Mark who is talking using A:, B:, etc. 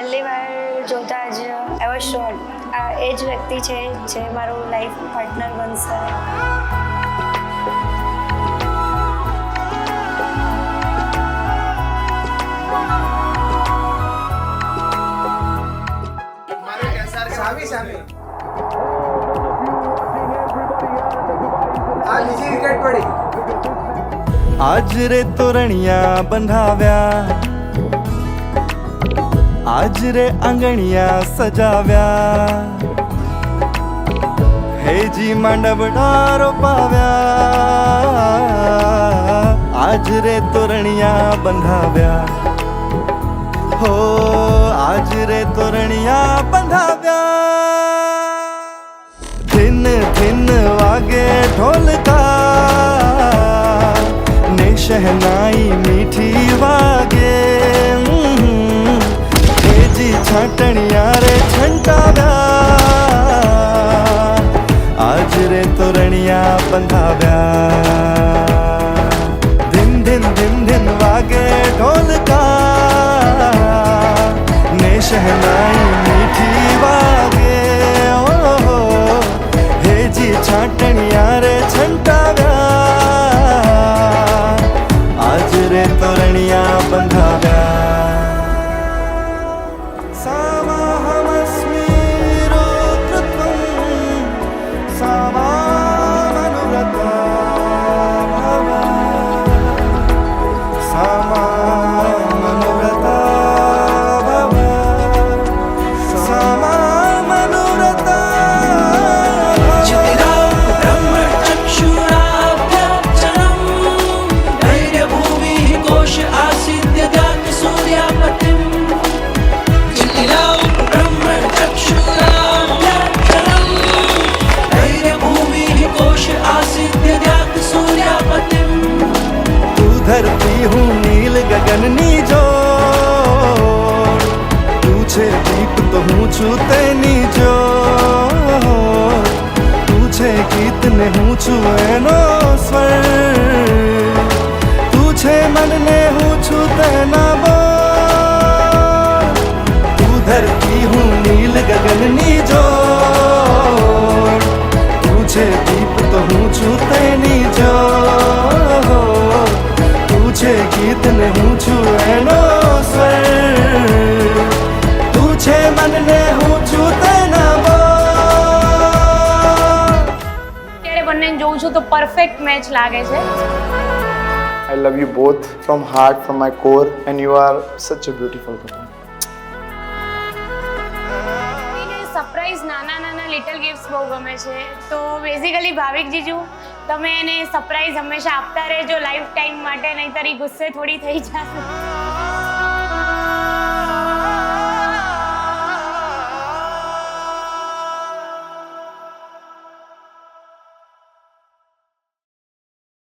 A: પહેલી વાર જોતા જ આઈ વોઝ શ્યોર આ એ જ વ્યક્તિ છે જે મારું લાઈફ પાર્ટનર બનશે.
B: आज रे तोरणिया બંધાવ્યા, आज रे આંગણિયા સજાવ્યા, હેજી માંડવડા રોપાવ્યા, आज रे તોરણિયા બંધાવ્યા, હો आज રે તોરણિયા બંધાવ્યા. ધીન ધીન વાગે ઢોલકા ને શહનાઈ મીઠી વાગે, હેજી છાટણિયા રે છંટાવ્યા, આજ રે તોરણિયા બંધાવ્યા. ધીન ધીન ધીન ધીન વાગે ઢોલકા ને શહનાઈ મીઠી વાગે, ઓહો હેજી છાટણિયા રે છંટાવ્યા, આજ રે તોરણિયા બંધાવ્યા. સામાહમસ્મિ રુદ્રત્વં સામામનુવ્રતા ભવ, સામામનુવ્રતા ભવ, સામામનુવ્રતા धरती हूँ नील गगननी जोड़, तू छे दीप तो हूँ छू तेनी जोड़, तू छे गीत ने हूँ छू एनो स्वर, तू छे मन ने हूँ छू तेना बोल. तू धरती हूँ नील गगननी जोड़, तू छे दीप तो हूँ छू तेनी जोड़, છે ગીત ને હું છું એનો સ્વર, તું છે મન ને હું છું તેના બોલ.
C: ત્યારે બંનેને જોઉં છું તો પરફેક્ટ મેચ લાગે છે.
D: I love you both from heart, from my core, and you are such a beautiful couple.
C: Surprise નાના નાના લિટલ ગિફ્ટ્સ બહુ ગમે છે. તો બેઝિકલી ભાવિક જીજુ તમે એને સરપ્રાઈઝ હંમેશા આપતા રહેજો લાઈફ ટાઈમ માટે, નહીંતર ઈ ગુસ્સે થોડી થઈ જશે.